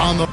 On the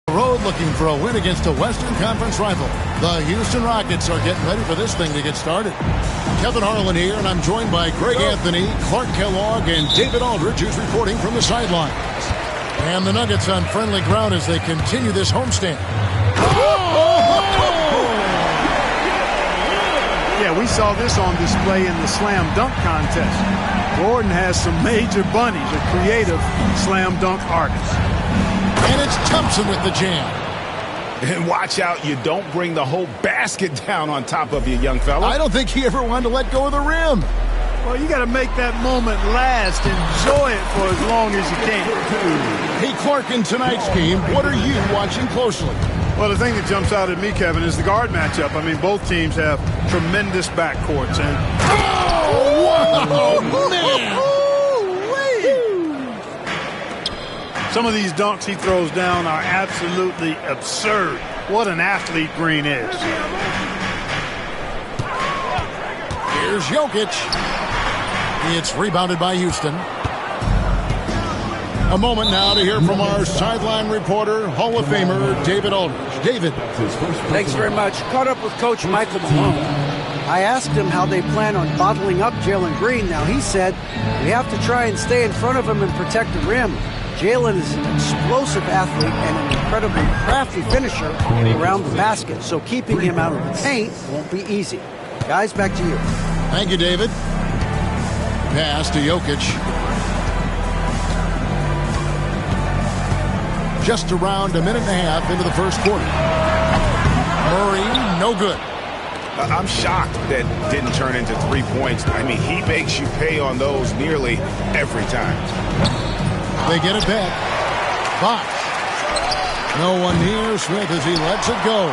road looking for a win against a Western Conference rival. The Houston Rockets are getting ready for this thing to get started. Kevin Harlan here, and I'm joined by Greg Anthony, Clark Kellogg, and David Aldridge, who's reporting from the sidelines. And the Nuggets on friendly ground as they continue this homestand. Yeah, we saw this on display in the slam dunk contest. Gordon has some major bunnies, a creative slam dunk artist. And it's Thompson with the jam. And watch out, you don't bring the whole basket down on top of you, young fella. I don't think he ever wanted to let go of the rim. Well, you got to make that moment last. Enjoy it for as long as you can. Hey, Clark, in tonight's game, what are you watching closely? Well, the thing that jumps out at me, Kevin, is the guard matchup. I mean, both teams have tremendous backcourts. And oh, man! Some of these dunks he throws down are absolutely absurd. What an athlete Green is. Here's Jokic. It's rebounded by Houston. A moment now to hear from our sideline reporter, Hall of Famer David Aldridge. David. Thanks very much. Caught up with Coach Michael Malone. I asked him how they plan on bottling up Jalen Green. Now, he said, we have to try and stay in front of him and protect the rim. Jalen is an explosive athlete and an incredibly crafty finisher around the basket, so keeping him out of the paint won't be easy. Guys, back to you. Thank you, David. Pass to Jokic. Just around a minute and a half into the first quarter. Murray, no good. I'm shocked that didn't turn into 3 points. I mean, he makes you pay on those nearly every time. They get it back. Bosh. No one near Smith as he lets it go.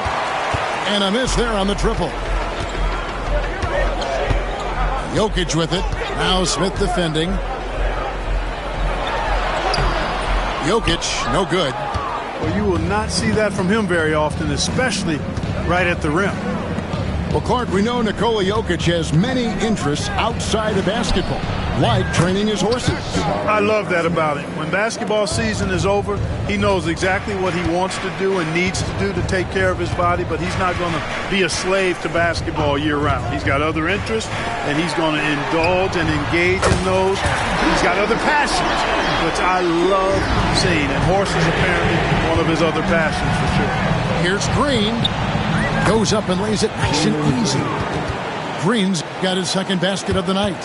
And a miss there on the triple. Jokic with it. Now Smith defending. Jokic, no good. Well, you will not see that from him very often, especially right at the rim. Well, Clark, we know Nikola Jokic has many interests outside of basketball, like training his horses. I love that about him. When basketball season is over, he knows exactly what he wants to do and needs to do to take care of his body, but he's not going to be a slave to basketball year-round. He's got other interests, and he's going to indulge and engage in those. He's got other passions, which I love seeing, and horses apparently one of his other passions for sure. Here's Green. Goes up and lays it nice and easy. Green's got his second basket of the night.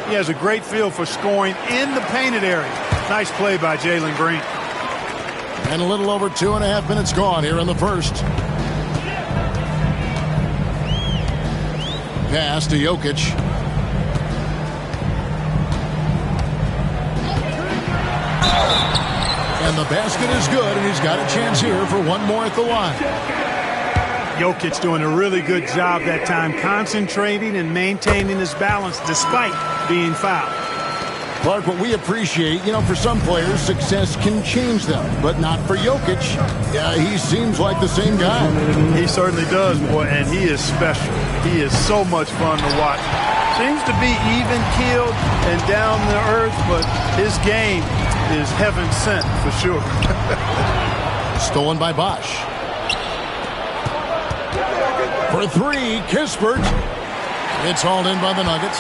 He has a great feel for scoring in the painted area. Nice play by Jalen Green. And a little over 2.5 minutes gone here in the first. Pass to Jokic. And the basket is good, and he's got a chance here for one more at the line. Jokic doing a really good job that time, concentrating and maintaining his balance despite being fouled. Clark, what we appreciate, for some players, success can change them, but not for Jokic. Yeah, he seems like the same guy. He certainly does, boy, and he is special. He is so much fun to watch. Seems to be even-keeled and down to earth, but his game is heaven sent for sure. Stolen by Bosh. For three, Kispert. It's hauled in by the Nuggets.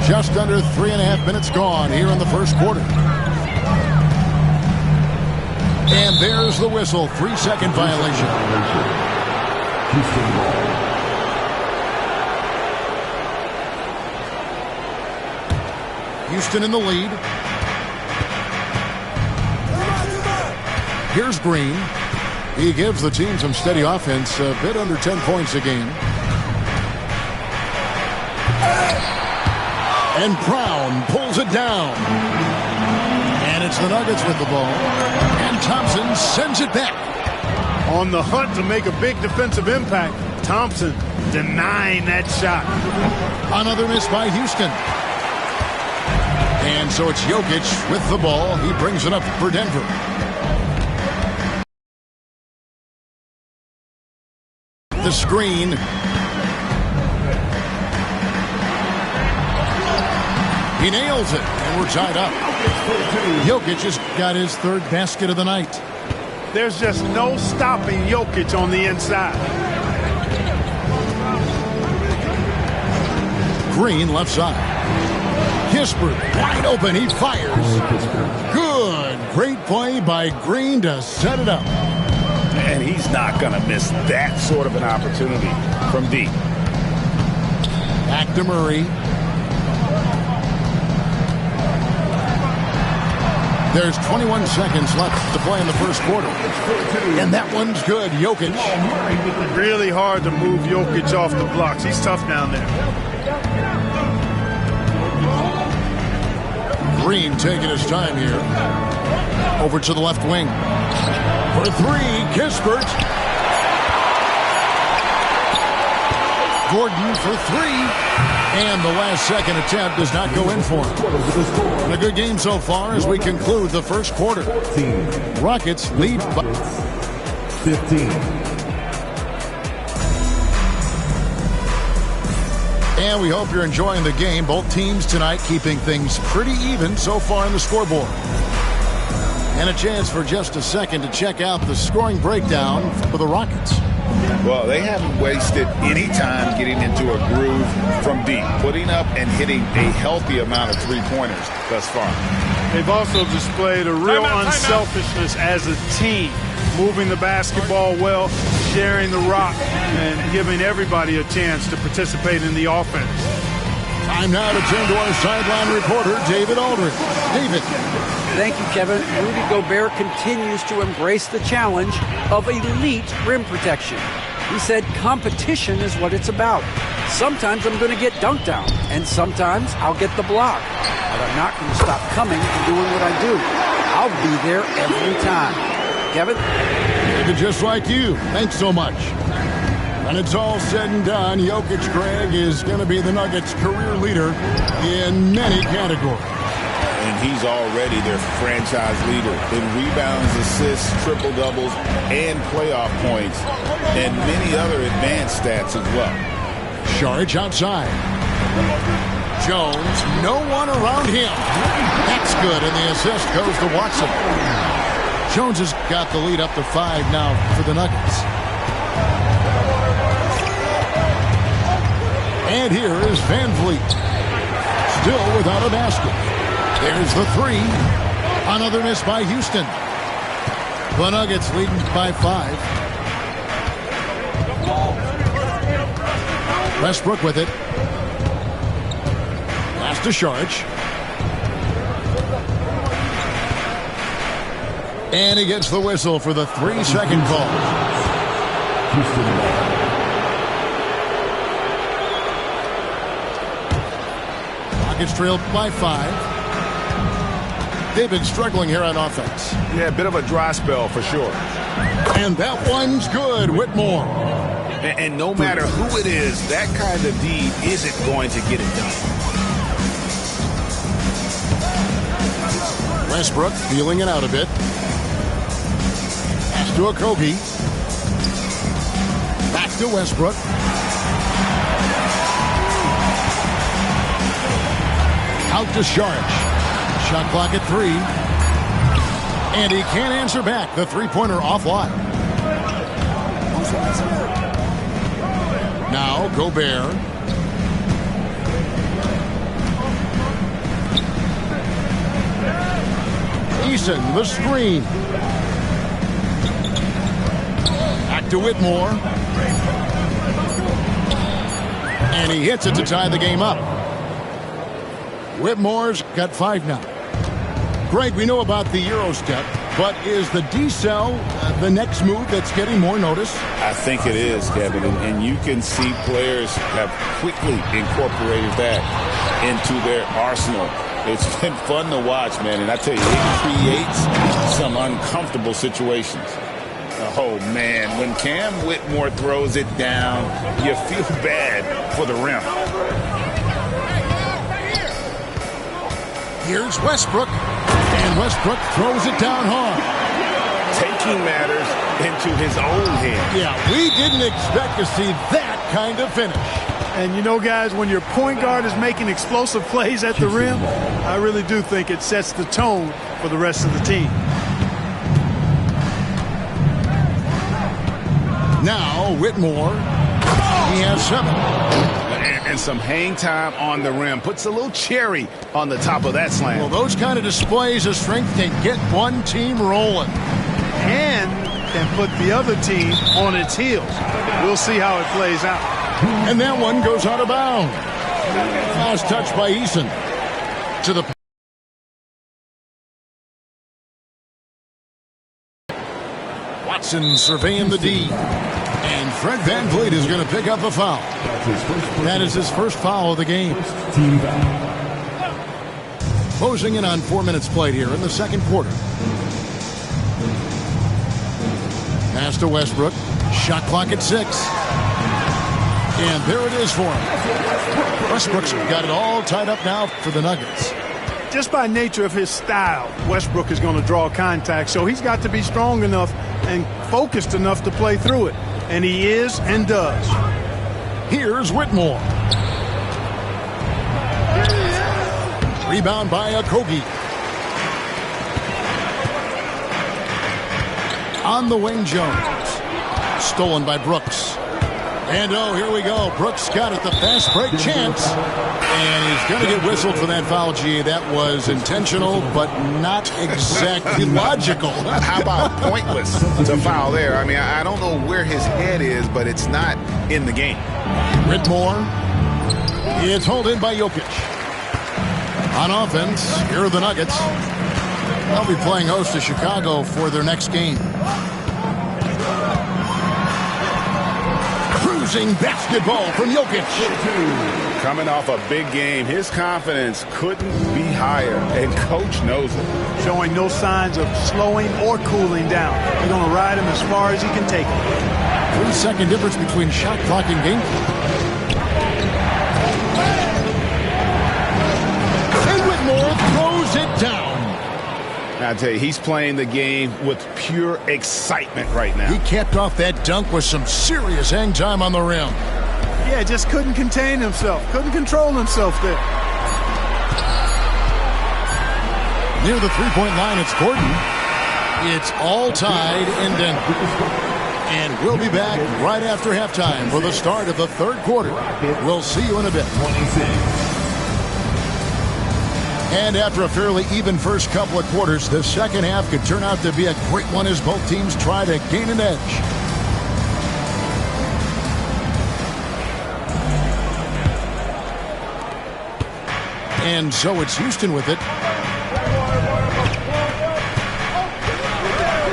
Just under 3.5 minutes gone here in the first quarter. And there's the whistle. 3-second violation. Houston in the lead. Here's Green. He gives the team some steady offense, a bit under 10 points a game. And Brown pulls it down. And it's the Nuggets with the ball. And Thompson sends it back. On the hunt to make a big defensive impact. Thompson denying that shot. Another miss by Houston. And so it's Jokic with the ball. He brings it up for Denver. The screen. He nails it, and we're tied up. Jokic has got his third basket of the night. There's just no stopping Jokic on the inside. Green left side. Kispert wide open. He fires. Good. Great play by Green to set it up. And he's not going to miss that sort of an opportunity from deep. Back to Murray. There's 21 seconds left to play in the first quarter. And that one's good. Jokic. Really hard to move Jokic off the blocks. He's tough down there. Green taking his time here. Over to the left wing. For three, Kispert. Gordon for three. And the last second attempt does not go in for him. A good game so far as we conclude the first quarter. Rockets lead by 15. And we hope you're enjoying the game. Both teams tonight keeping things pretty even so far in the scoreboard. And a chance for just a second to check out the scoring breakdown for the Rockets. Well, they haven't wasted any time getting into a groove from deep, putting up and hitting a healthy amount of three-pointers thus far. They've also displayed a real unselfishness as a team, moving the basketball well, sharing the rock, and giving everybody a chance to participate in the offense. Time now to turn to our sideline reporter, David Aldridge. David. Thank you, Kevin. Rudy Gobert continues to embrace the challenge of elite rim protection. He said competition is what it's about. Sometimes I'm going to get dunked on, and sometimes I'll get the block. But I'm not going to stop coming and doing what I do. I'll be there every time. Kevin? David, just like you. Thanks so much. When it's all said and done, Jokic, Greg, is going to be the Nuggets' career leader in many categories. And he's already their franchise leader in rebounds, assists, triple-doubles, and playoff points, and many other advanced stats as well. Saric outside. Jones, no one around him. That's good, and the assist goes to Watson. Jones has got the lead up to 5 now for the Nuggets. And here is Van Vliet. Still without a basket. There's the three. Another miss by Houston. The Nuggets leading by 5. Westbrook with it. Pass to Saric. And he gets the whistle for the 3-second call. Rockets trailed by 5. They've been struggling here on offense. Yeah, a bit of a dry spell for sure. And that one's good. Whitmore. And no matter who it is, that kind of deed isn't going to get it done. Westbrook feeling it out a bit. Pass to Okogie. Back to Westbrook. Out to Saric. Shot clock at 3. And he can't answer back. The three-pointer offline. Now Gobert. Eason, the screen. Back to Whitmore. And he hits it to tie the game up. Whitmore's got 5 now. Greg, we know about the Euro step, but is the decel the next move that's getting more notice? I think it is, Kevin, and you can see players have quickly incorporated that into their arsenal. It's been fun to watch, man, and I tell you, it creates some uncomfortable situations. Oh, man, when Cam Whitmore throws it down, you feel bad for the rim. Here's Westbrook, and Westbrook throws it down hard. Taking matters into his own hands. Yeah, we didn't expect to see that kind of finish. And you know, guys, when your point guard is making explosive plays at the rim, I really do think it sets the tone for the rest of the team. Now Whitmore, he has 7. And some hang time on the rim. Puts a little cherry on the top of that slam. Well, those kind of displays of strength can get one team rolling. And can put the other team on its heels. We'll see how it plays out. And that one goes out of bounds. Last touch by Eason. To the Watson surveying the D. And Fred VanVleet is going to pick up a foul. That is his first foul of the game. Closing in on 4 minutes played here in the second quarter. Pass to Westbrook. Shot clock at 6. And there it is for him. Westbrook's got it all tied up now for the Nuggets. Just by nature of his style, Westbrook is going to draw contact, so he's got to be strong enough and focused enough to play through it. And he is and does. Here's Whitmore. Rebound by Okogie. On the wing, Jones. Stolen by Brooks. And oh, here we go. Brooks got it, the fast break chance. And he's going to get whistled for that foul, G. That was intentional, but not exactly logical. How about pointless to foul there? I mean, I don't know where his head is, but it's not in the game. Whitmore. It's hauled in by Jokic. On offense, here are the Nuggets. They'll be playing host to Chicago for their next game. Cruising basketball from Jokic. Coming off a big game, his confidence couldn't be higher, and coach knows it. Showing no signs of slowing or cooling down. They're going to ride him as far as he can take it. 3-second difference between shot clock and game clock. And Whitmore throws it down. I tell you, he's playing the game with pure excitement right now. He capped off that dunk with some serious hang time on the rim. Yeah, just couldn't contain himself. Couldn't control himself there. Near the three-point line, it's Gordon. It's all tied in Denver. And we'll be back right after halftime for the start of the third quarter. We'll see you in a bit. And after a fairly even first couple of quarters, the second half could turn out to be a great one as both teams try to gain an edge. And so it's Houston with it.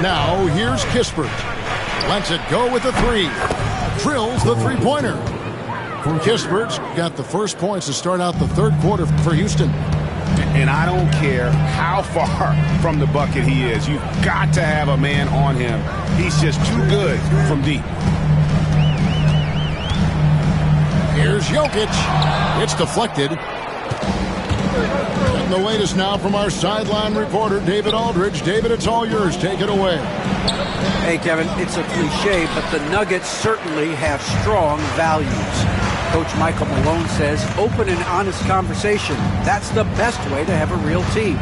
Now here's Kispert. Lets it go with the 3. Drills the three-pointer. Kispert's got the first points to start out the third quarter for Houston. And I don't care how far from the bucket he is. You've got to have a man on him. He's just too good from deep. Here's Jokic. It's deflected. And the latest now from our sideline reporter, David Aldridge. David, it's all yours. Take it away. Hey, Kevin, it's a cliche, but the Nuggets certainly have strong values. Coach Michael Malone says open and honest conversation. That's the best way to have a real team.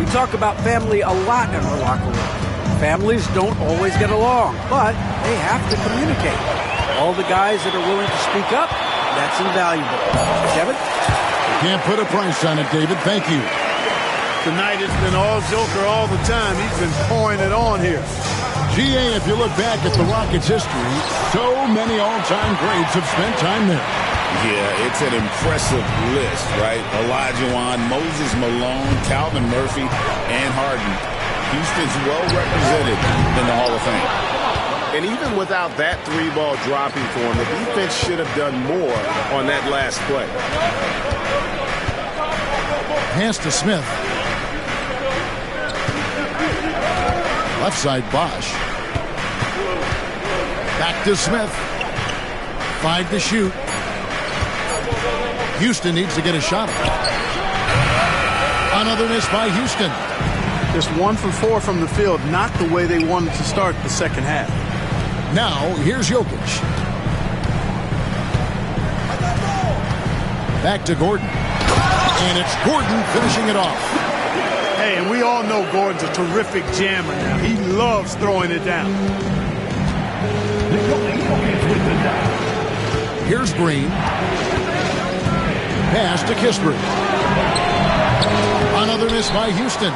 We talk about family a lot in our locker room. Families don't always get along, but they have to communicate. All the guys that are willing to speak up, that's invaluable. Kevin? Can't put a price on it, David. Thank you. Tonight it's been all Joker all the time. He's been pouring it on here. GA, if you look back at the Rockets' history, so many all-time greats have spent time there. Yeah, it's an impressive list, right? Olajuwon, Moses Malone, Calvin Murphy, and Harden. Houston's well represented in the Hall of Fame. And even without that three-ball dropping for him, the defense should have done more on that last play. Pass to Smith. Left side, Bosch. Back to Smith. 5 to shoot. Houston needs to get a shot. Another miss by Houston. Just 1 for 4 from the field, not the way they wanted to start the second half. Now, here's Jokic. Back to Gordon. And it's Gordon finishing it off. Hey, and we all know Gordon's a terrific jammer now. He loves throwing it down. Here's Green. Pass to Kispert. Another miss by Houston.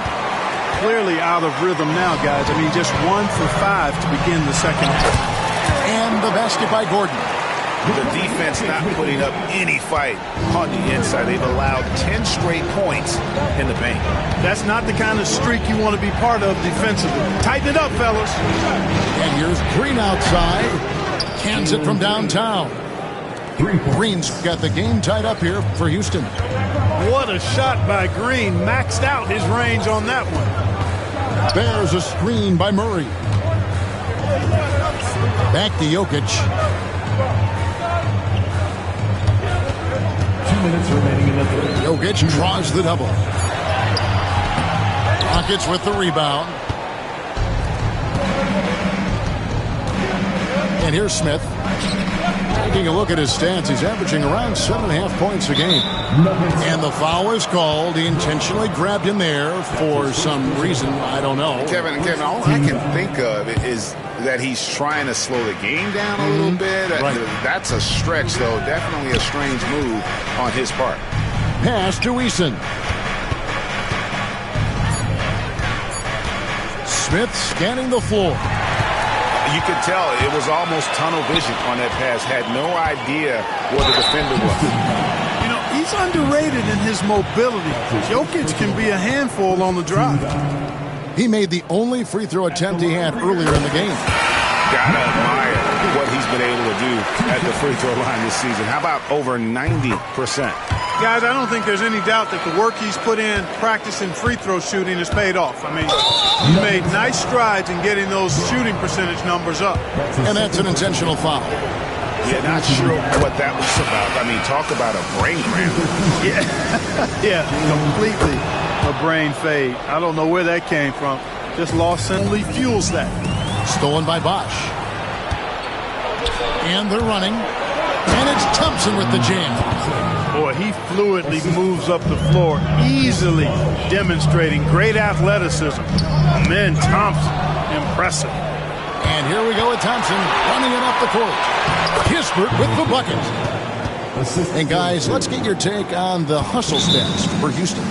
Clearly out of rhythm now, guys. I mean, just 1 for 5 to begin the second half. And the basket by Gordon. The defense not putting up any fight on the inside. They've allowed 10 straight points in the paint. That's not the kind of streak you want to be part of defensively. Tighten it up, fellas. And here's Green outside. Cans it from downtown. Green's got the game tied up here for Houston. What a shot by Green. Maxed out his range on that one. There's a screen by Murray. Back to Jokic. 2 minutes remaining in the third. Jokic draws the double. Rockets with the rebound. And here's Smith. Taking a look at his stats, he's averaging around 7.5 points a game. And the foul is called. He intentionally grabbed him there for some reason. I don't know. Kevin, all I can think of is that he's trying to slow the game down a little bit. Right. That's a stretch, though. Definitely a strange move on his part. Pass to Eason. Smith scanning the floor. You could tell it was almost tunnel vision on that pass. Had no idea what the defender was. You know, he's underrated in his mobility. Jokic can be a handful on the drive. He made the only free throw attempt he had earlier in the game. Gotta admire what he's been able to do at the free throw line this season. How about over 90%? Guys, I don't think there's any doubt that the work he's put in practicing free throw shooting has paid off. I mean, he made nice strides in getting those shooting percentage numbers up. And that's an intentional foul. Yeah, not sure what that was about. I mean, talk about a brain cramp. Yeah, completely a brain fade. I don't know where that came from. Just lost only fuels that. Stolen by Bosch. And they're running. And it's Thompson with the jam. Boy, he fluidly moves up the floor, easily demonstrating great athleticism. And then Thompson, impressive. And here we go with Thompson running it up the court. Kispert with the bucket. And guys, let's get your take on the hustle stats for Houston.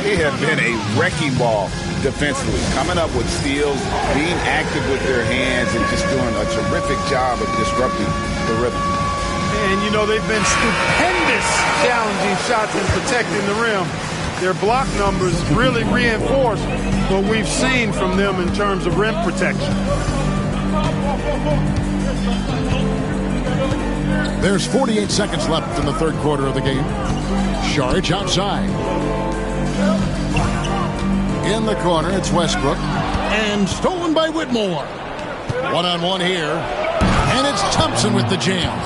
They have been a wrecking ball defensively, coming up with steals, being active with their hands, and just doing a terrific job of disrupting the rhythm. And, you know, they've been stupendous challenging shots and protecting the rim. Their block numbers really reinforce what we've seen from them in terms of rim protection. There's 48 seconds left in the third quarter of the game. Saric outside. In the corner, it's Westbrook. And stolen by Whitmore. One-on-one here. And it's Thompson with the jam.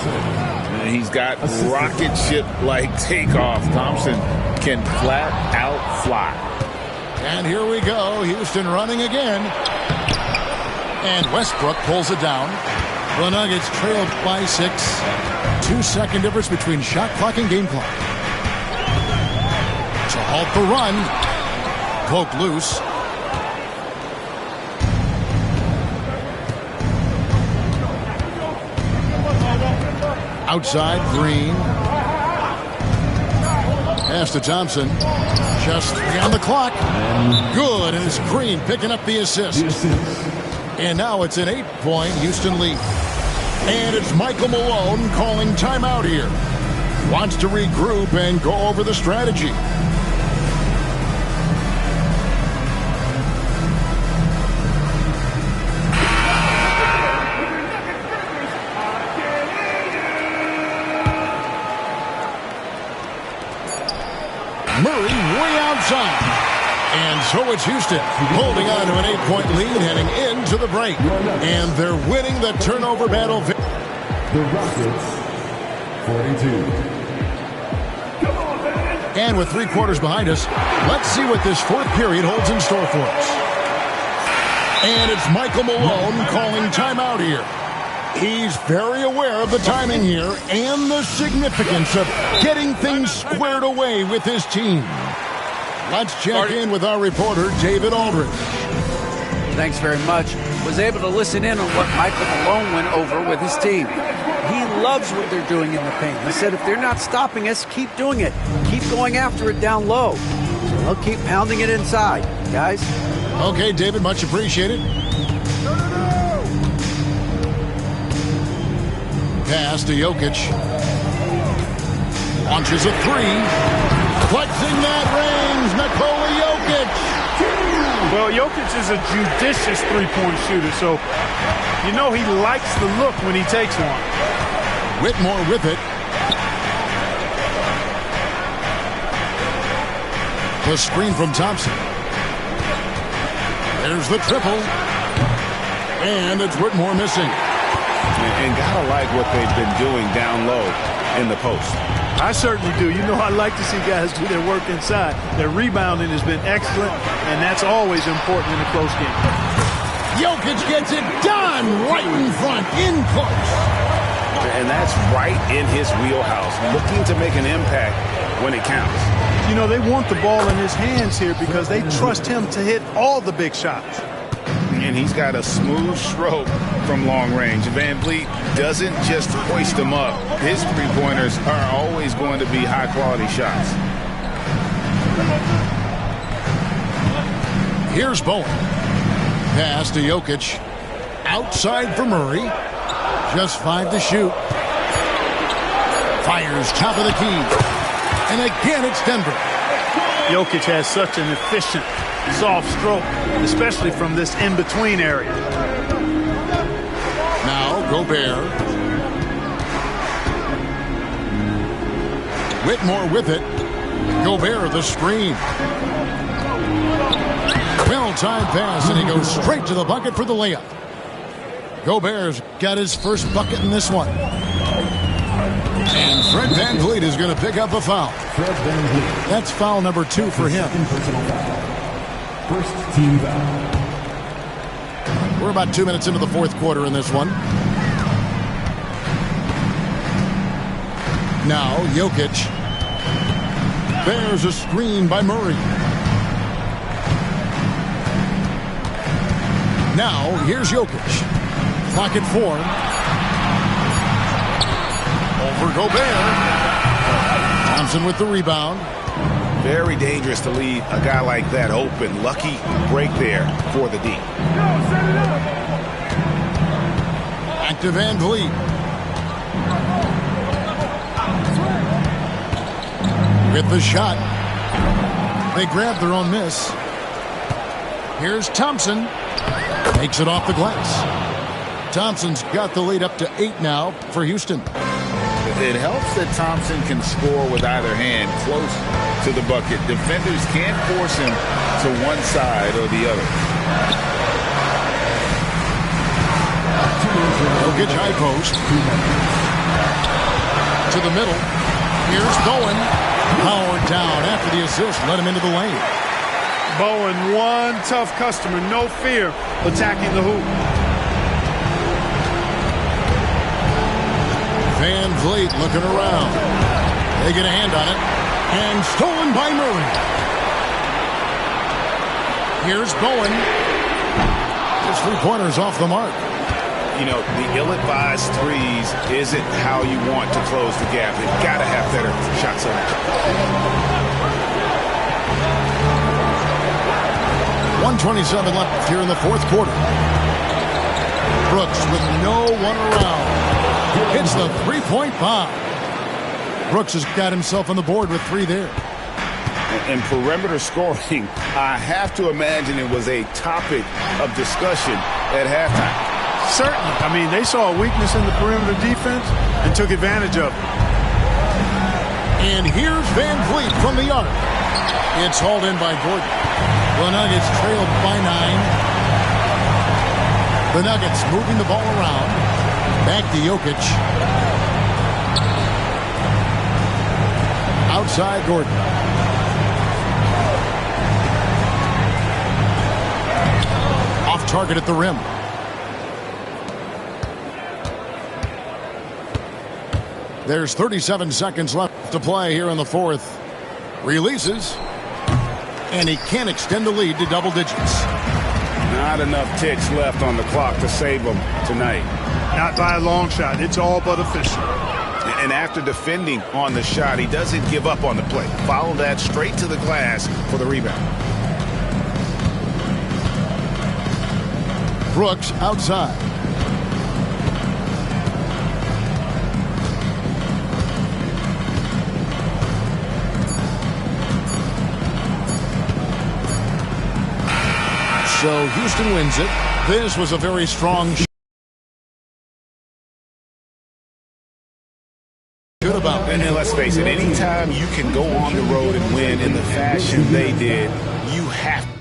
He's got rocket ship-like takeoff. Thompson can flat out fly. And here we go. Houston running again. And Westbrook pulls it down. The Nuggets trailed by 6. 2-second difference between shot clock and game clock. To halt the run. Poke loose. Outside, Green. Pass to Thompson. Just 3 on the clock. Good, and it's Green picking up the assist. And now it's an 8-point Houston lead. And it's Michael Malone calling timeout here. Wants to regroup and go over the strategy. Murray way outside. And so it's Houston holding on to an 8-point lead heading into the break. And they're winning the turnover battle. The Rockets, 42. And with 3 quarters behind us, let's see what this 4th period holds in store for us. And it's Michael Malone calling timeout here. He's very aware of the timing here and the significance of getting things squared away with his team. Let's check in with our reporter, David Aldridge. Thanks very much. Was able to listen in on what Michael Malone went over with his team. He loves what they're doing in the paint. He said if they're not stopping us, keep doing it. Keep going after it down low. So they'll keep pounding it inside, guys. Okay, David, much appreciated. Pass to Jokic. Launches a 3. Flexing that range, Nikola Jokic. Well, Jokic is a judicious three-point shooter, so you know he likes the look when he takes one. Whitmore with it. The screen from Thompson. There's the triple. And it's Whitmore missing. And gotta like what they've been doing down low in the post. I certainly do. You know, I like to see guys do their work inside. Their rebounding has been excellent, and that's always important in a close game. Jokic gets it done right in front, in close. And that's right in his wheelhouse, looking to make an impact when it counts. You know, they want the ball in his hands here because they trust him to hit all the big shots. And he's got a smooth stroke from long range. Van Vliet doesn't just hoist them up. His three-pointers are always going to be high-quality shots. Here's Bowen. Pass to Jokic. Outside for Murray. Just 5 to shoot. Fires top of the key. And again, it's Denver. Jokic has such an efficient, soft stroke, especially from this in-between area. Now, Gobert. Whitmore with it. Gobert, the screen. Well-timed pass, and he goes straight to the bucket for the layup. Gobert's got his first bucket in this one. And Fred VanVleet is going to pick up a foul. That's foul number 2 for him. First team foul. We're about 2 minutes into the 4th quarter in this one. Now, Jokic. There's a screen by Murray. Now, here's Jokic. Clock at 4. Over Gobert. Thompson with the rebound. Very dangerous to leave a guy like that open. Lucky break there for the D. Back to VanVleet. With the shot. They grab their own miss. Here's Thompson. Makes it off the glass. Thompson's got the lead up to 8 now for Houston. It helps that Thompson can score with either hand close to the bucket. Defenders can't force him to one side or the other. Jokic high post. To the middle. Here's Bowen. Powered down after the assist. Let him into the lane. Bowen, one tough customer. No fear attacking the hoop. Van Vliet looking around. They get a hand on it. And stolen by Murray. Here's Bowen. Just 3 pointers off the mark. You know, the ill-advised threes isn't how you want to close the gap. They've got to have better shot selection. 1:27 left here in the fourth quarter. Brooks with no one around. Hits the three-point bomb. Brooks has got himself on the board with 3 there. And perimeter scoring, I have to imagine it was a topic of discussion at halftime. Certainly. I mean, they saw a weakness in the perimeter defense and took advantage of it. And here's Van Vliet from the arc. It's hauled in by Gordon. The Nuggets trailed by 9. The Nuggets moving the ball around. Back to Jokic. Outside Gordon. Off target at the rim. There's 37 seconds left to play here in the fourth. Releases. And he can't extend the lead to double digits. Not enough ticks left on the clock to save them tonight. Not by a long shot. It's all but official. And after defending on the shot, he doesn't give up on the play. Follow that straight to the glass for the rebound. Brooks outside. So Houston wins it. This was a very strong shot. Good about it. And let's face it, anytime you can go on the road and win in the fashion they did, you have to.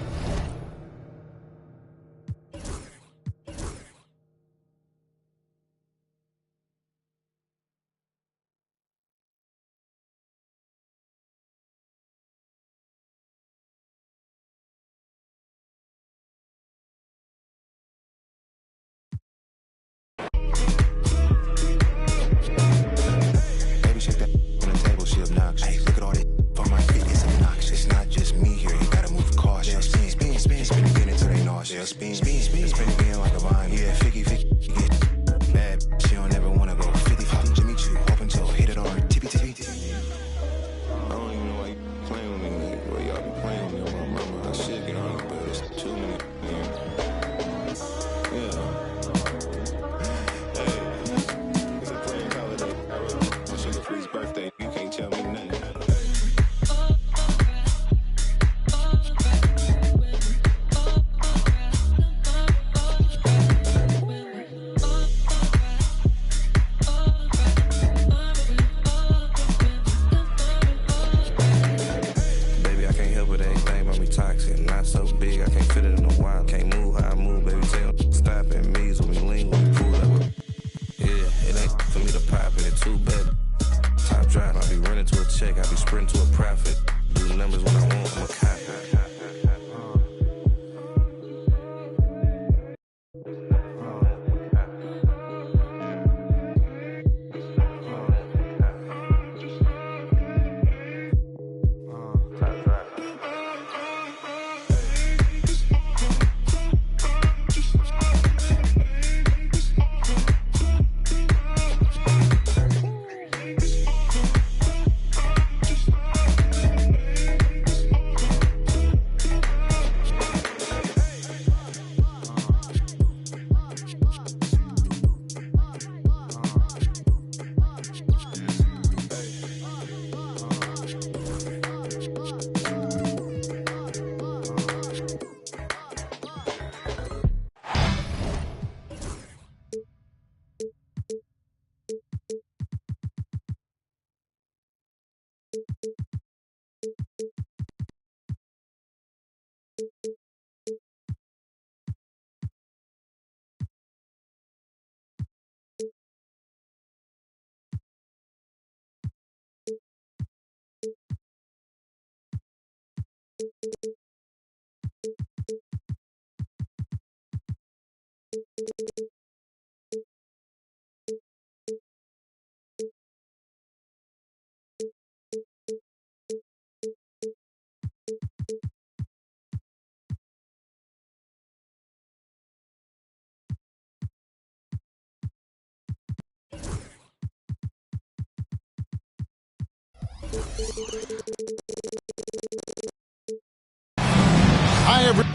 Hi, everyone.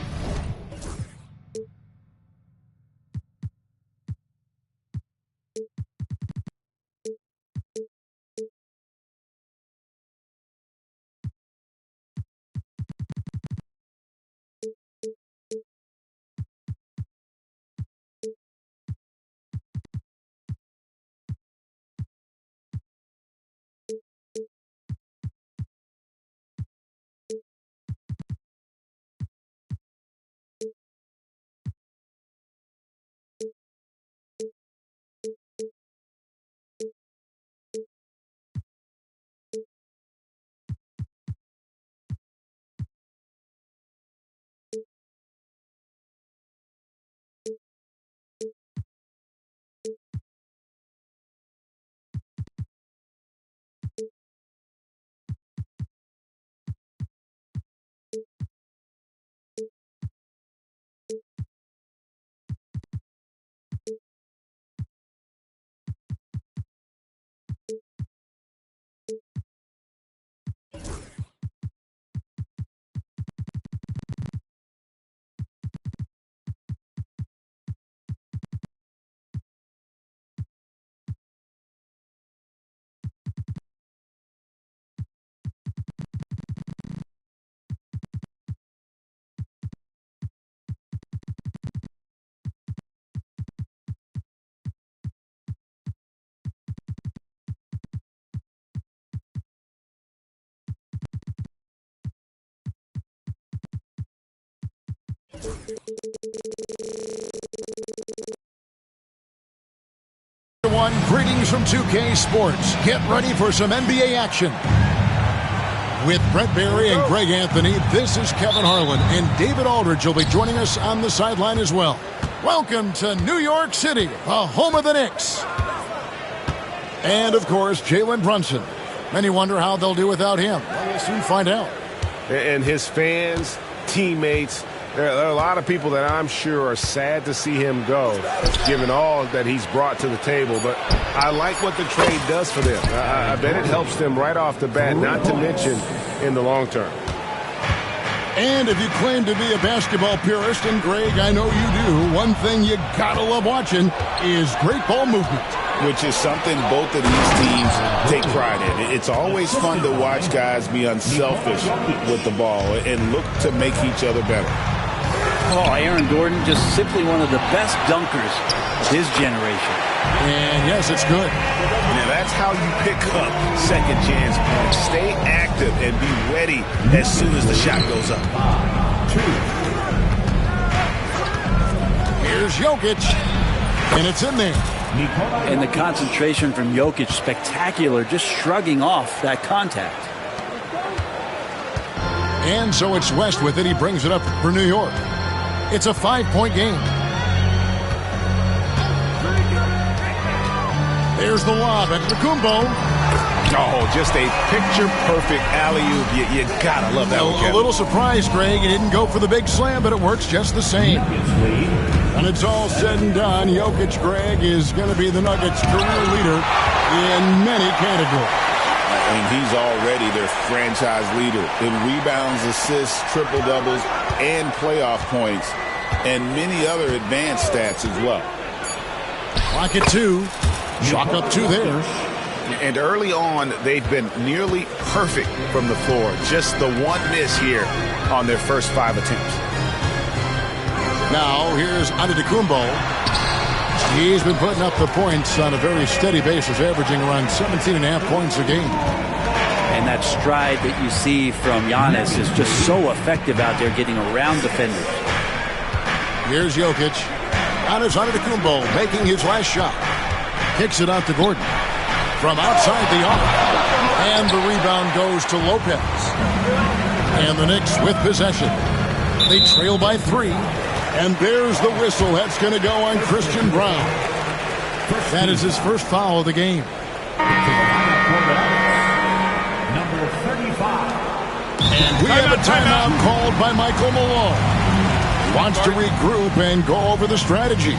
Everyone, greetings from 2K Sports. Get ready for some NBA action. With Brett Barry and Greg Anthony, this is Kevin Harlan, and David Aldridge will be joining us on the sideline as well. Welcome to New York City, the home of the Knicks. And, of course, Jalen Brunson. Many wonder how they'll do without him. We'll soon find out. And his fans, teammates, there are a lot of people that I'm sure are sad to see him go, given all that he's brought to the table. But I like what the trade does for them. I bet it helps them right off the bat, not to mention in the long term. And if you claim to be a basketball purist, and Greg, I know you do, one thing you gotta love watching is great ball movement. Which is something both of these teams take pride in. It's always fun to watch guys be unselfish with the ball and look to make each other better. Oh, Aaron Gordon, just simply one of the best dunkers of his generation. And yes, it's good. Now that's how you pick up second chance points. Stay active and be ready as soon as the shot goes up. Here's Jokic, and it's in there. And the concentration from Jokic, spectacular, just shrugging off that contact. And so it's West with it. He brings it up for New York. It's a 5-point game. There's the lob at Kumbo. Oh, just a picture-perfect alley-oop. You gotta love that one, Kevin. A little surprised, Greg. He didn't go for the big slam, but it works just the same. When it's all said and done, Jokic, Greg, is going to be the Nuggets' career leader in many categories. And he's already their franchise leader in rebounds, assists, triple-doubles, and playoff points, and many other advanced stats as well. Clock at 2. Chalk up 2 there. And early on, they've been nearly perfect from the floor. Just the one miss here on their first 5 attempts. Now, here's Antetokounmpo. He's been putting up the points on a very steady basis, averaging around 17.5 points a game. And that stride that you see from Giannis is just so effective out there getting around defenders. Here's Jokic. Giannis Antetokounmpo making his last shot. Kicks it out to Gordon. From outside the arc. And the rebound goes to Lopez. And the Knicks with possession. They trail by 3. And there's the whistle. That's going to go on Christian Brown. That is his first foul of the game. Number 35. And we have a timeout called by Michael Malone. He wants to regroup and go over the strategy.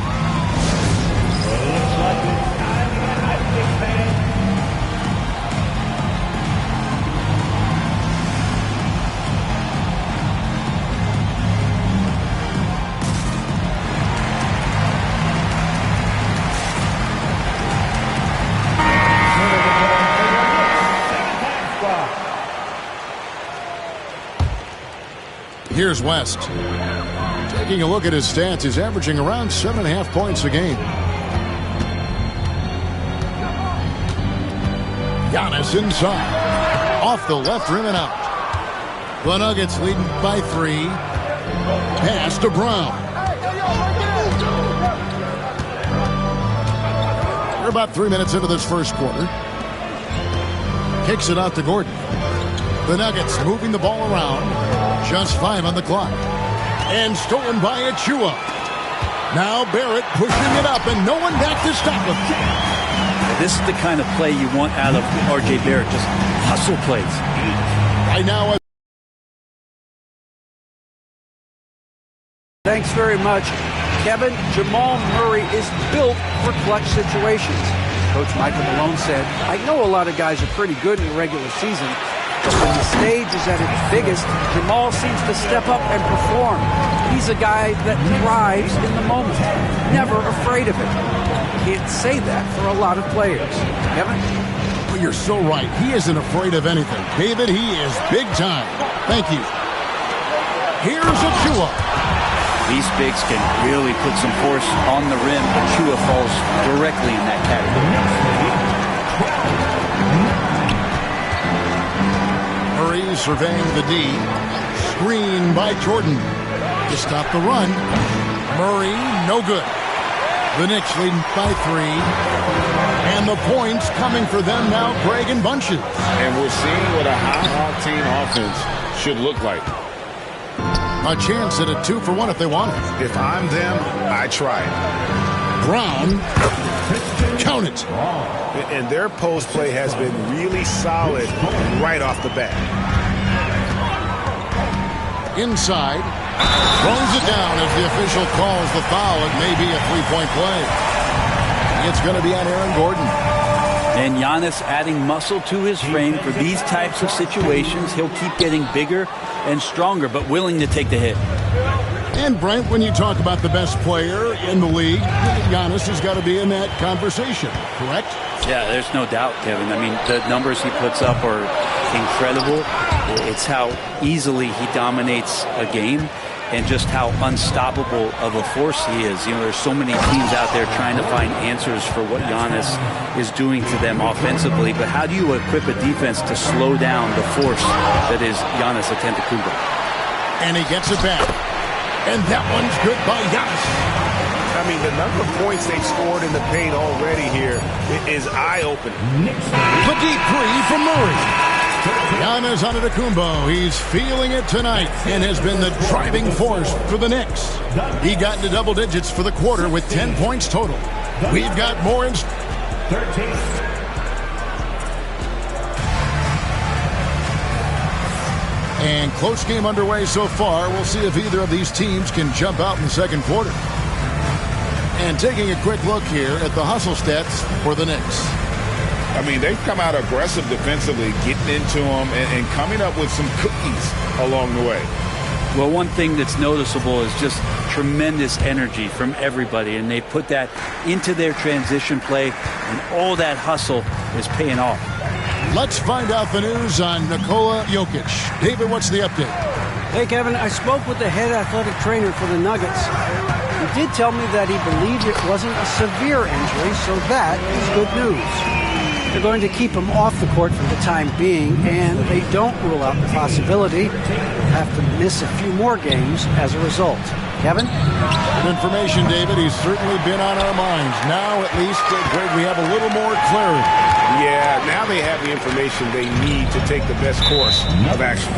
Here's West. Taking a look at his stats, he's averaging around 7.5 points a game. Giannis inside. Off the left rim and out. The Nuggets leading by 3. Pass to Brown. We're about 3 minutes into this first quarter. Kicks it out to Gordon. The Nuggets moving the ball around. Just 5 on the clock. And stolen by Achua. Now Barrett pushing it up and no one back to stop him. This is the kind of play you want out of R.J. Barrett. Just hustle plays. Right now. Thanks very much. Kevin, Jamal Murray is built for clutch situations. Coach Michael Malone said, I know a lot of guys are pretty good in the regular season, but when the stage is at its biggest, Jamal seems to step up and perform. He's a guy that thrives in the moment, never afraid of it. Can't say that for a lot of players. Kevin? Well, you're so right. He isn't afraid of anything. David, he is big time. Thank you. Here's Achua. These bigs can really put some force on the rim. Achua falls directly in that category. Murray surveying the D. Screen by Jordan. To stop the run. Murray, no good. The Knicks leading by 3. And the points coming for them now, Greg, in bunches. And we're seeing what a high-octane offense should look like. A chance at a 2-for-1 if they want it. If I'm them, I try it. Brown. Count it. And their post play has been really solid right off the bat. Inside. Throws it down as the official calls the foul. It may be a 3-point play. It's going to be on Aaron Gordon. And Giannis adding muscle to his frame for these types of situations. He'll keep getting bigger and stronger, but willing to take the hit. And Brent, when you talk about the best player in the league, Giannis has got to be in that conversation, correct? Yeah, there's no doubt, Kevin. I mean, the numbers he puts up are incredible. It's how easily he dominates a game and just how unstoppable of a force he is. You know, there's so many teams out there trying to find answers for what Giannis is doing to them offensively, but how do you equip a defense to slow down the force that is Giannis Antetokounmpo? And he gets it back. And that one's good by Giannis. I mean, the number of points they've scored in the paint already here is eye-opening. The deep 3 from Murray. Giannis Antetokounmpo, he's feeling it tonight and has been the driving force for the Knicks. He got into double digits for the quarter with 10 points total. We've got more in 13. And close game underway so far. We'll see if either of these teams can jump out in the second quarter. And taking a quick look here at the hustle stats for the Knicks. I mean, they've come out aggressive defensively, getting into them and coming up with some cookies along the way. Well, one thing that's noticeable is just tremendous energy from everybody, and they put that into their transition play, and all that hustle is paying off. Let's find out the news on Nikola Jokic. David, what's the update? Hey, Kevin, I spoke with the head athletic trainer for the Nuggets. He did tell me that he believed it wasn't a severe injury, so that is good news. They're going to keep him off the court for the time being, and they don't rule out the possibility he'll have to miss a few more games as a result. Kevin? Good information, David. He's certainly been on our minds. Now, at least, Greg, we have a little more clarity. Yeah, now they have the information they need to take the best course of action.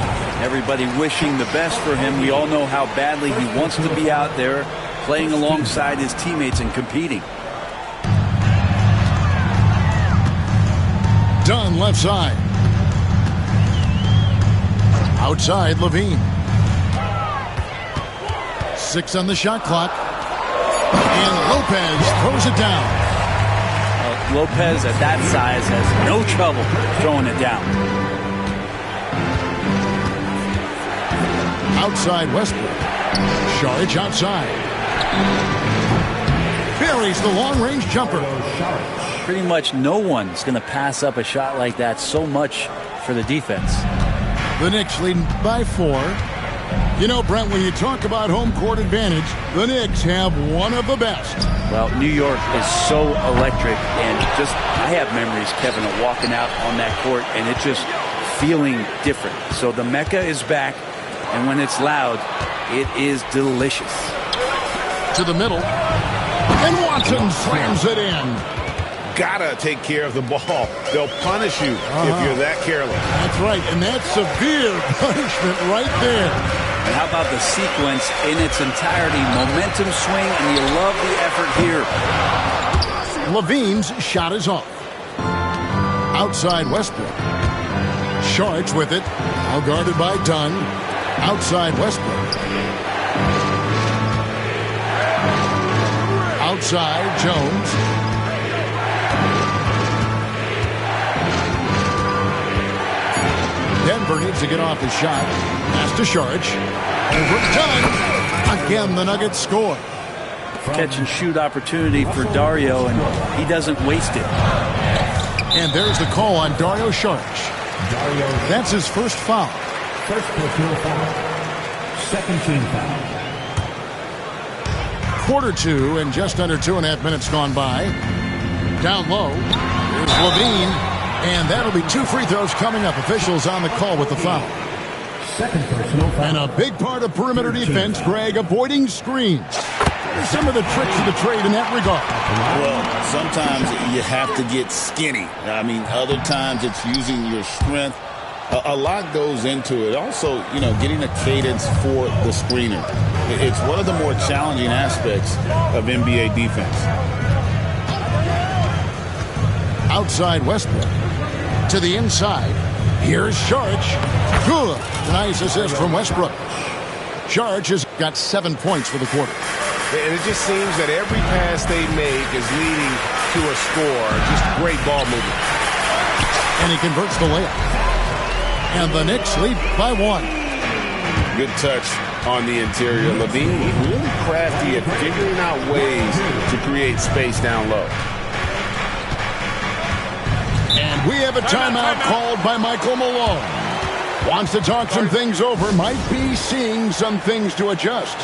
Everybody wishing the best for him. We all know how badly he wants to be out there playing alongside his teammates and competing. Dunn left side. Outside, Levine. 6 on the shot clock. And Lopez throws it down. Lopez at that size has no trouble throwing it down. Outside Westbrook. Saric outside. Buries the long-range jumper. Pretty much no one's going to pass up a shot like that so much for the defense. The Knicks leading by 4. You know, Brent, when you talk about home court advantage, the Knicks have one of the best. Well, New York is so electric, and just I have memories, Kevin, of walking out on that court and it just feeling different. So the Mecca is back, and when it's loud, it is delicious. To the middle, and Watson slams it in. Gotta take care of the ball. They'll punish you if you're that careless. That's right, and that's severe punishment right there. And how about the sequence in its entirety? Momentum swing, and you love the effort here. Levine's shot is off. Outside Westbrook. Sharge with it. Now guarded by Dunn. Outside Westbrook. Outside Jones. Denver needs to get off his shot. Pass to Sharge. Over Dunn. Again, the Nuggets score. Catch and shoot opportunity for Dario, and he doesn't waste it. And there's the call on Dario Sharge. That's his first foul. First personal foul. Second team foul. Quarter two, and just under 2.5 minutes gone by. Down low. Here's Levine. And that'll be 2 free throws coming up. Officials on the call with the foul. Second personal foul. And a big part of perimeter defense, Greg, avoiding screens. Some of the tricks of the trade in that regard. Well, sometimes you have to get skinny. I mean, other times it's using your strength. A lot goes into it. Also, you know, getting a cadence for the screener. It's one of the more challenging aspects of NBA defense. Outside Westbrook. To the inside. Here's Sharge. Good. Nice assist from Westbrook. Sharge has got 7 points for the quarter. And it just seems that every pass they make is leading to a score. Just great ball movement. And he converts the layup. And the Knicks lead by 1. Good touch on the interior. Levine, really crafty at figuring out ways to create space down low. And we have a timeout called by Michael Malone. Wants to talk some things over. Might be seeing some things to adjust.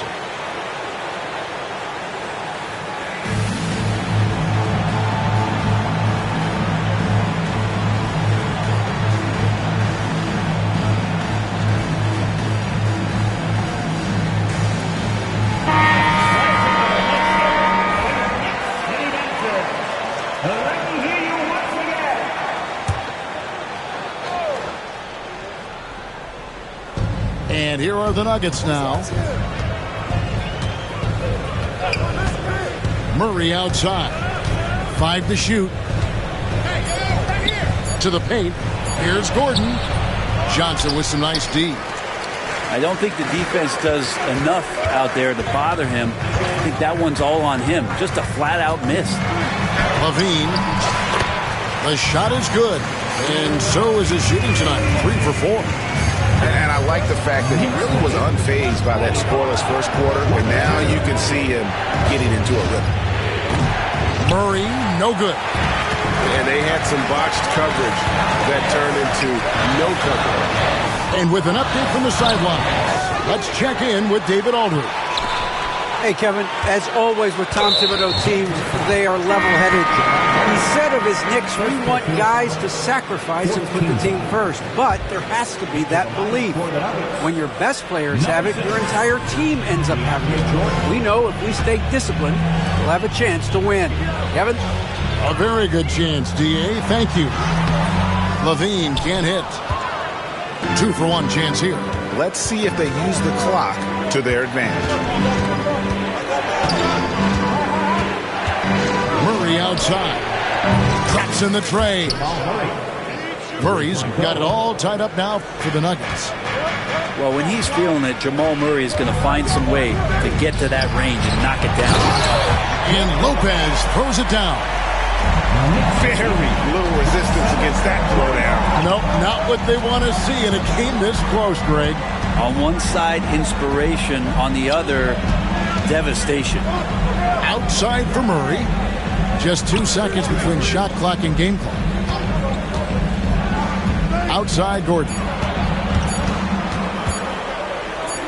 And here are the Nuggets now. Murray outside. 5 to shoot. To the paint. Here's Gordon. Johnson with some nice D. I don't think the defense does enough out there to bother him. I think that one's all on him. Just a flat-out miss. Levine. The shot is good. And so is his shooting tonight. 3 for 4. And I like the fact that he really was unfazed by that scoreless first quarter, and now you can see him getting into a rhythm. Murray, no good. And they had some botched coverage that turned into no coverage. And with an update from the sideline, let's check in with David Aldridge. Hey, Kevin, as always with Tom Thibodeau teams, they are level-headed. He said of his Knicks, we want guys to sacrifice and put the team first. But there has to be that belief. When your best players have it, your entire team ends up having it. We know if we stay disciplined, we'll have a chance to win. Kevin? A very good chance, D.A. Thank you. Levine can't hit. 2 for 1 chance here. Let's see if they use the clock to their advantage. Murray outside. Drops in the tray. Murray's got it all tied up now for the Nuggets. Well, when he's feeling it, Jamal Murray is going to find some way to get to that range and knock it down. And Lopez throws it down. Very little resistance against that throwdown. Nope, not what they want to see in a game this close, Greg. On one side, inspiration. On the other, devastation. Outside for Murray. Just 2 seconds between shot clock and game clock. Outside Gordon.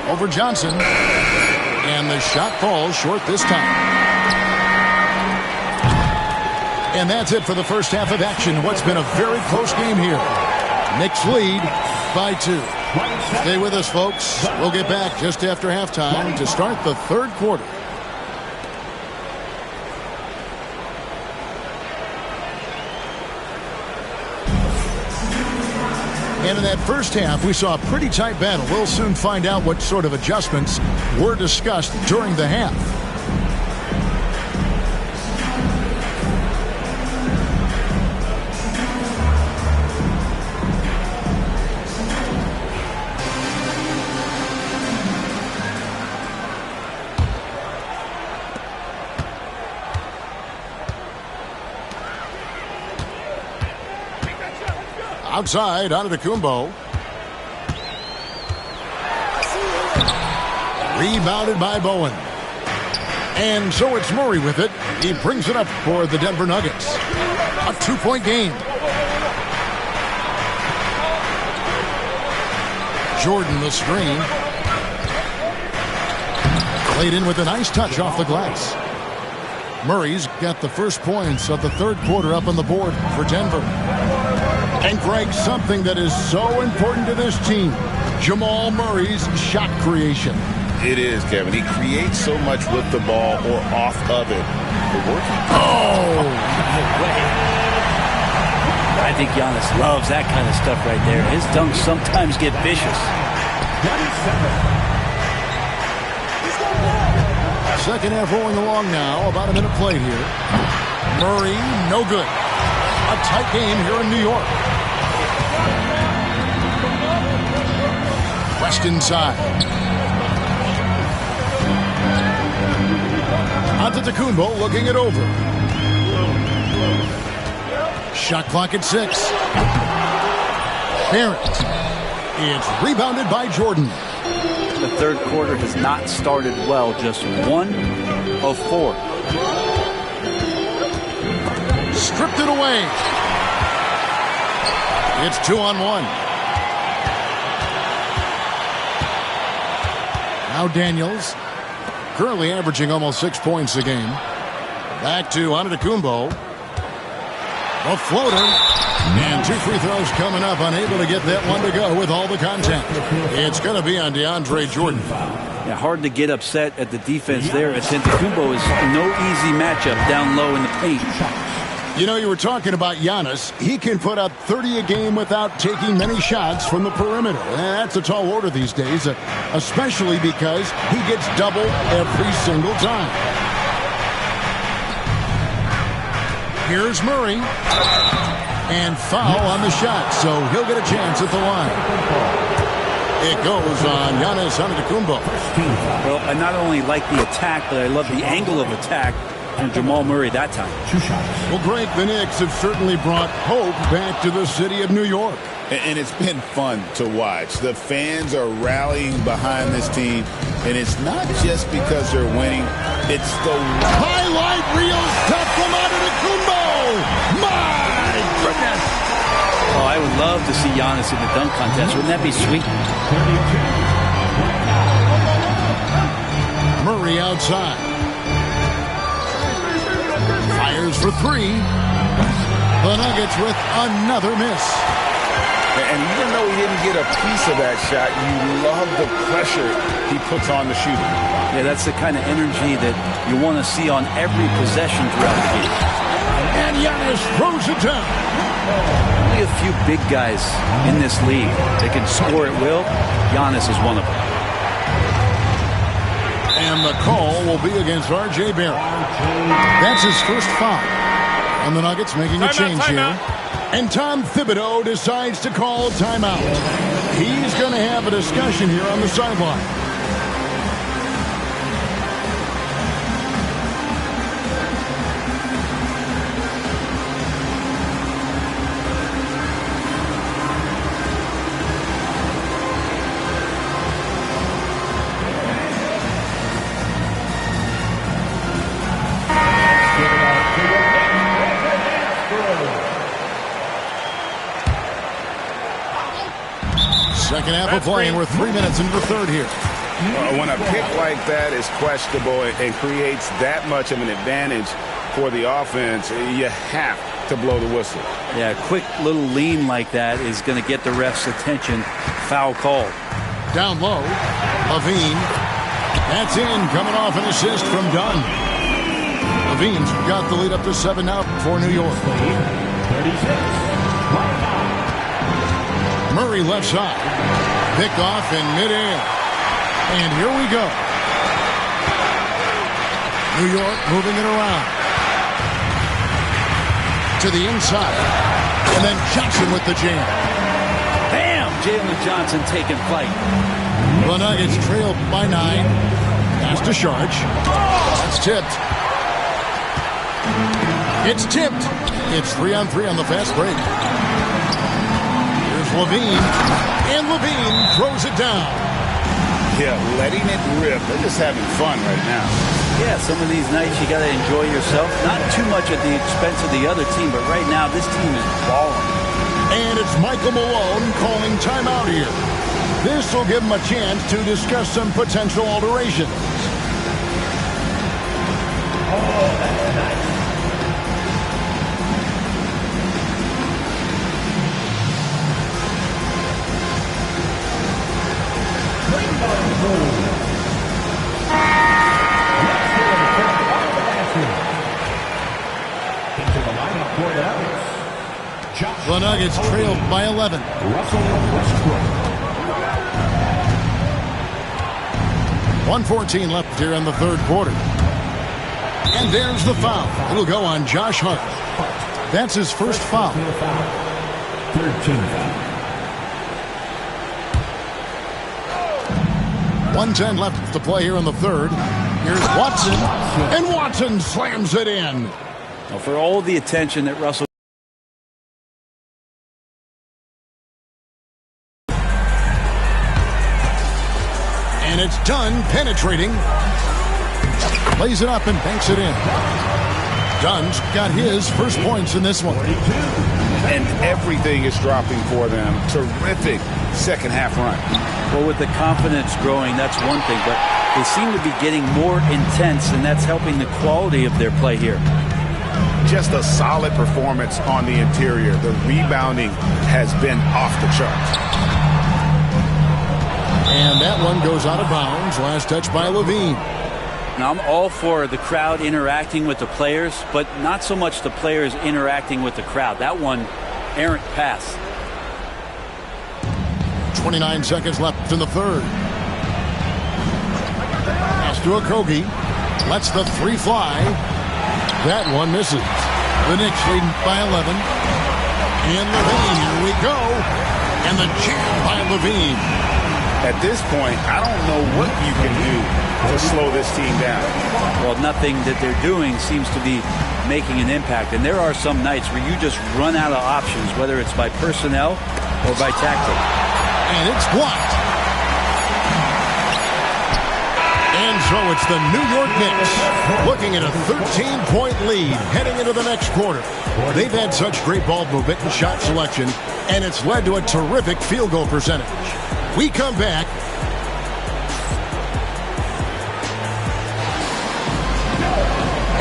over Johnson. And the shot falls short this time. And that's it for the first half of action. What's been a very close game here. Knicks lead by 2. Stay with us, folks. We'll get back just after halftime to start the third quarter. And in that first half, we saw a pretty tight battle. We'll soon find out what sort of adjustments were discussed during the half. Outside, Antetokounmpo. Rebounded by Bowen. And so it's Murray with it. He brings it up for the Denver Nuggets. A 2-point game. Jordan the screen. Played in with a nice touch off the glass. Murray's got the first points of the third quarter up on the board for Denver. And Greg, something that is so important to this team, Jamal Murray's shot creation. It is, Kevin. He creates so much with the ball or off of it. Oh! I think Giannis loves that kind of stuff right there. His dunks sometimes get vicious. Second half rolling along now. About a minute played here. Murray, no good. A tight game here in New York. West inside. Antetokounmpo looking it over. Shot clock at 6. Barrett. It's rebounded by Jordan. The third quarter has not started well. Just 1 of 4. Stripped it away. It's 2-on-1. Now Daniels, currently averaging almost 6 points a game. Back to Antetokounmpo. A floater. And 2 free throws coming up. Unable to get that one to go with all the contact. It's going to be on DeAndre Jordan. Yeah, hard to get upset at the defense there. Antetokounmpo is no easy matchup down low in the paint. You know, you were talking about Giannis. He can put up 30 a game without taking many shots from the perimeter. That's a tall order these days, especially because he gets doubled every single time. Here's Murray. And foul on the shot, so he'll get a chance at the line. It goes on Giannis Antetokounmpo. Well, I not only like the attack, but I love the angle of attack from Jamal Murray that time. Well, Greg, the Knicks have certainly brought hope back to the city of New York. And it's been fun to watch. The fans are rallying behind this team, and it's not just because they're winning. It's the highlight reel stuff from Antetokounmpo. My goodness! Oh, I would love to see Giannis in the dunk contest. Wouldn't that be sweet? Murray outside. Fires for 3. The Nuggets with another miss. And even though he didn't get a piece of that shot, you love the pressure he puts on the shooter. Yeah, that's the kind of energy that you want to see on every possession throughout the game. And Giannis throws it down. Only a few big guys in this league that can score at will. Giannis is one of them. And the call will be against R.J. Barrett. That's his first foul. And the Nuggets making a change here. And Tom Thibodeau decides to call timeout. He's going to have a discussion here on the sideline. Second half of playing. We're 3 minutes into the third here. When a pick like that is questionable and creates that much of an advantage for the offense, you have to blow the whistle. Yeah, a quick little lean like that is going to get the ref's attention. Foul call. Down low, Levine. That's in, coming off an assist from Dunn. Levine's got the lead up to 7 now for New York. 36. Murray left side. Picked off in midair. And here we go. New York moving it around. To the inside. And then Johnson with the jam. Bam! Jalen Johnson taking flight. The Nuggets trail by 9. Pass to Sharge. That's tipped. It's tipped. It's 3-on-3 on the fast break. Here's Levine. And Levine throws it down. Yeah, letting it rip. They're just having fun right now. Yeah, some of these nights you got to enjoy yourself. Not too much at the expense of the other team, but right now this team is balling. And it's Michael Malone calling timeout here. This will give him a chance to discuss some potential alterations. The Nuggets trailed by 11. Russell Westbrook. 1:14 left here in the third quarter. And there's the foul. It'll go on Josh Hart. That's his first foul. 13 1:10 left to play here in the third. Here's Watson. And Watson slams it in. Now for all the attention that Russell And it's Dunn penetrating. Lays it up and banks it in. Dunn's got his first points in this one. And everything is dropping for them. Terrific second half run. Well, with the confidence growing, that's one thing, but they seem to be getting more intense, and that's helping the quality of their play here. Just a solid performance on the interior. The rebounding has been off the charts. And that one goes out of bounds. Last touch by Levine. Now, I'm all for the crowd interacting with the players, but not so much the players interacting with the crowd. That one, errant pass. 29 seconds left in the third. Pass to Okogie. Lets the three fly. That one misses. The Knicks leading by 11. And Levine, here we go. And the jam by Levine. At this point, I don't know what you can do to slow this team down. Well, nothing that they're doing seems to be making an impact. And there are some nights where you just run out of options, whether it's by personnel or by tactic. And it's blocked. And so it's the New York Knicks looking at a 13-point lead heading into the next quarter. They've had such great ball movement and shot selection, and it's led to a terrific field goal percentage. We come back.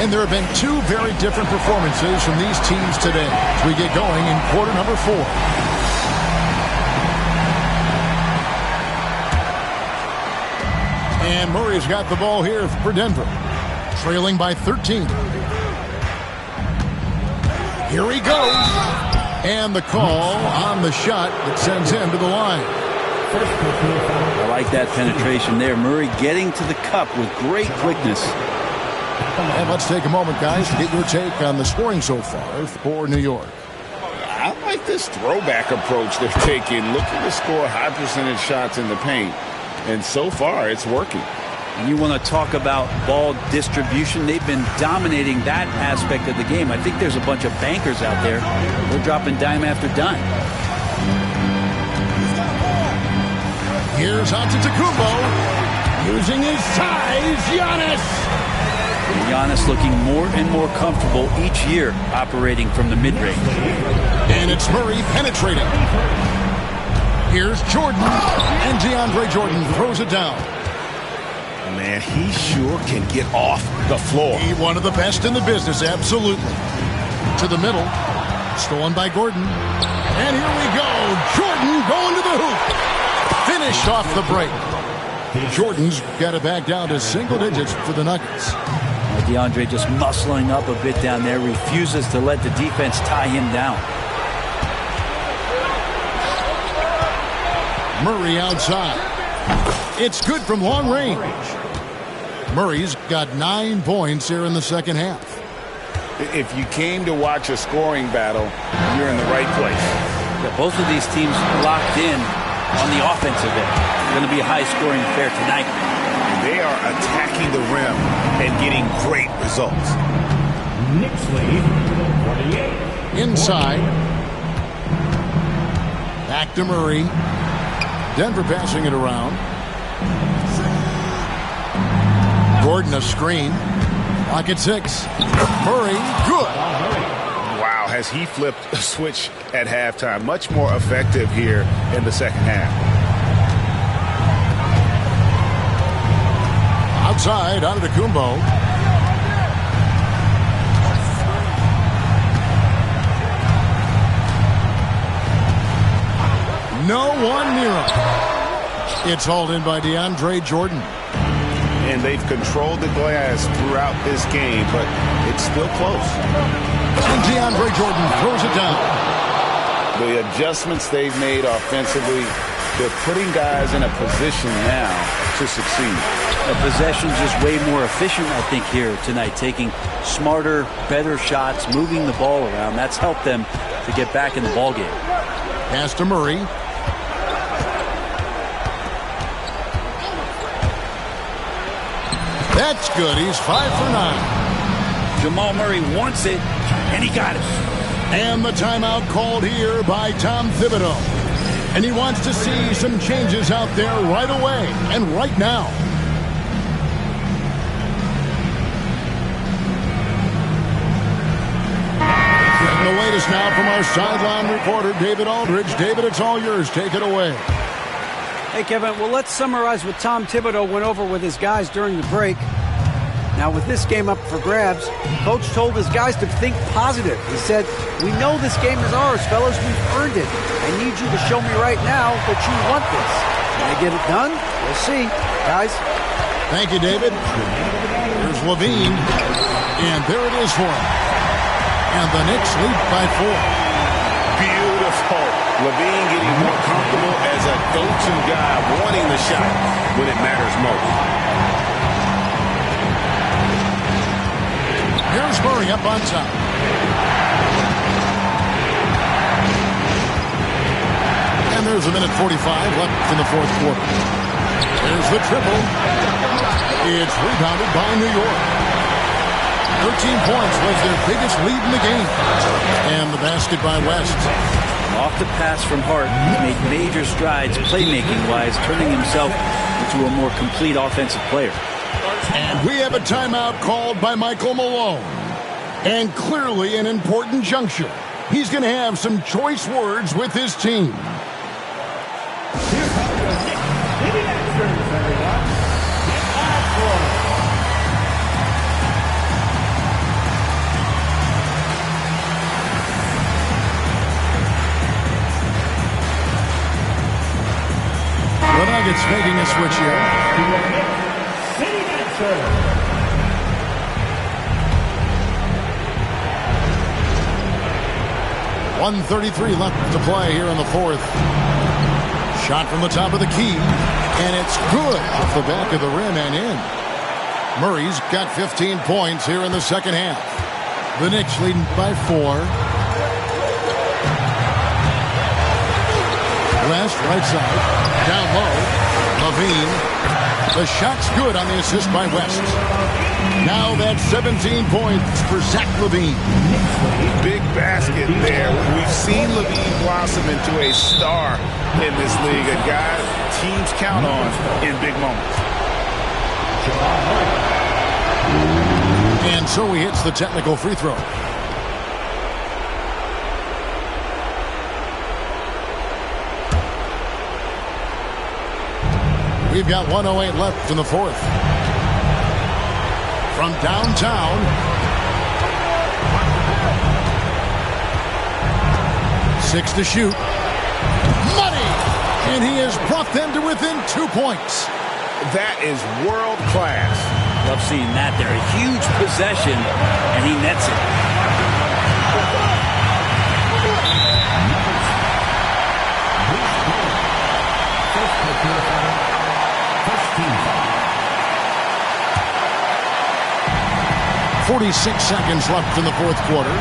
And there have been two very different performances from these teams today as we get going in quarter number 4. And Murray's got the ball here for Denver, trailing by 13. Here he goes. And the call on the shot that sends him to the line. I like that penetration there. Murray getting to the cup with great quickness. And let's take a moment, guys, to get your take on the scoring so far for New York. I like this throwback approach they're taking, looking to score high percentage shots in the paint. And so far, it's working. And you want to talk about ball distribution. They've been dominating that aspect of the game. I think there's a bunch of bankers out there. They're dropping dime after dime. Here's Antetokounmpo using his size. Giannis. And Giannis looking more and more comfortable each year operating from the mid-range. And it's Murray penetrating. Here's Jordan. And DeAndre Jordan throws it down. Man, he sure can get off the floor. He one of the best in the business, absolutely. To the middle. Stolen by Gordon. And here we go. Jordan going to the hoop. Finished off the break. Jordan's got it back down to single digits for the Nuggets. DeAndre just muscling up a bit down there. Refuses to let the defense tie him down. Murray outside. It's good from long range. Murray's got 9 points here in the second half. If you came to watch a scoring battle, you're in the right place. Yeah, both of these teams locked in on the offensive end. It's going to be a high-scoring affair tonight. They are attacking the rim and getting great results. Knicks lead 48. Inside. Back to Murray. Denver passing it around. Gordon a screen. Lock at 6. Murray, good. Wow, has he flipped a switch at halftime. Much more effective here in the second half. Outside, Antetokounmpo. No one near him. It's hauled in by DeAndre Jordan. And they've controlled the glass throughout this game, but it's still close. And DeAndre Jordan throws it down. The adjustments they've made offensively, they're putting guys in a position now to succeed. The possession's just way more efficient, I think, here tonight. Taking smarter, better shots, moving the ball around. That's helped them to get back in the ballgame. Pass to Murray. That's good. He's 5 for 9. Jamal Murray wants it, and he got it. And the timeout called here by Tom Thibodeau. And he wants to see some changes out there right away and right now. And the latest now from our sideline reporter, David Aldridge. David, it's all yours. Take it away. Hey, Kevin, well, let's summarize what Tom Thibodeau went over with his guys during the break. Now, with this game up for grabs, Coach told his guys to think positive. He said, we know this game is ours, fellas. We've earned it. I need you to show me right now that you want this. Can I get it done? We'll see. Guys. Thank you, David. Here's Levine. And there it is for him. And the Knicks lead by 4. Beautiful. Levine getting more comfortable as a go-to guy, wanting the shot when it matters most. Here's Murray up on top. And there's a minute 45 left in the fourth quarter. There's the triple. It's rebounded by New York. 13 points was their biggest lead in the game. And the basket by West. Off the pass from Hart, he made major strides playmaking-wise, turning himself into a more complete offensive player. And we have a timeout called by Michael Malone. And clearly an important juncture. He's going to have some choice words with his team. The Nuggets making a switch here. 1:33 left to play here in the fourth. Shot from the top of the key, and it's good off the back of the rim and in. Murray's got 15 points here in the second half. The Knicks leading by 4. West, right side, down low. Levine. The shot's good on the assist by West. Now that's 17 points for Zach LaVine. Big basket there. We've seen LaVine blossom into a star in this league, a guy teams count on in big moments. And so he hits the technical free throw. We've got 1:08 left in the fourth. From downtown, 6 to shoot. Money! And he has brought them to within 2 points. That is world class. Love seeing that there. A huge possession, and he nets it. First 46 seconds left in the fourth quarter.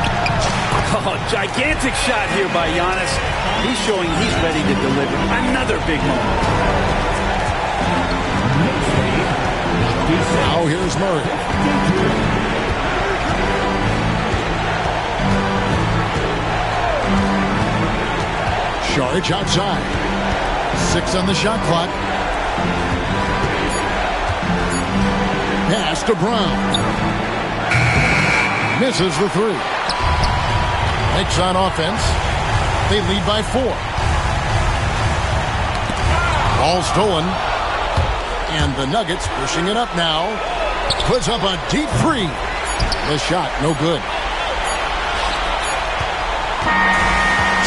Oh, gigantic shot here by Giannis. He's showing he's ready to deliver another big moment. Now here's Murray. Sharge outside. 6 on the shot clock. Pass to Brown. Misses the 3. Knicks on offense. They lead by 4. Ball stolen. And the Nuggets pushing it up now. Puts up a deep 3. The shot, no good.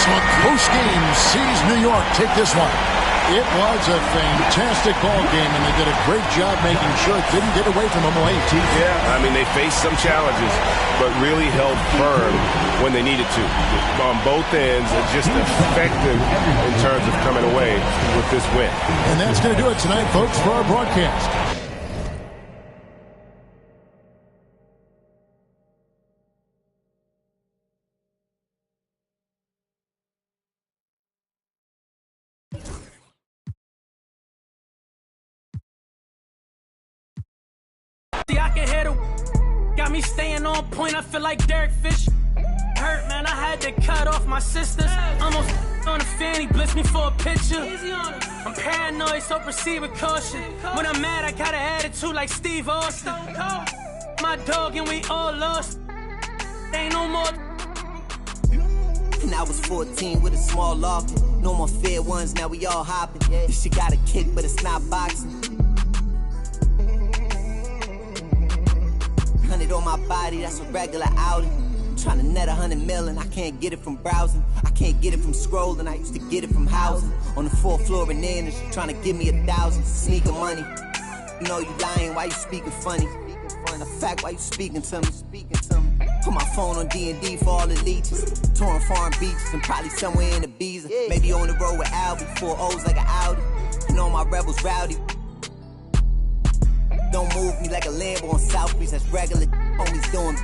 So a close game sees New York take this one. It was a fantastic ball game, and they did a great job making sure it didn't get away from them late. Yeah, I mean, they faced some challenges, but really held firm when they needed to. On both ends, and just effective in terms of coming away with this win. And that's going to do it tonight, folks, for our broadcast. I can hit it. Got me staying on point. I feel like Derek Fisher. Hurt, man. I had to cut off my sisters. Almost on a fanny, blitz me for a picture. I'm paranoid, so proceed with caution. When I'm mad, I got an attitude like Steve Austin. My dog and we all lost. Ain't no more. And I was 14 with a small loft. No more fair ones, now we all hopping. This shit got a kick, but it's not boxing. 100 on my body, that's a regular outing. Trying to net 100 million, I can't get it from browsing. I can't get it from scrolling, I used to get it from housing. On the 4th floor in there, and she's trying to give me 1,000. Sneaker money. You know you lying, why you speaking funny? The fact, why you speaking to me? Put my phone on D&D for all the leeches. Touring foreign beaches and probably somewhere in Ibiza. Maybe on the road with Albie, 4 O's like an Audi. And all my rebels rowdy. Don't move me like a Lambo on South Beach, that's regular. Homies doing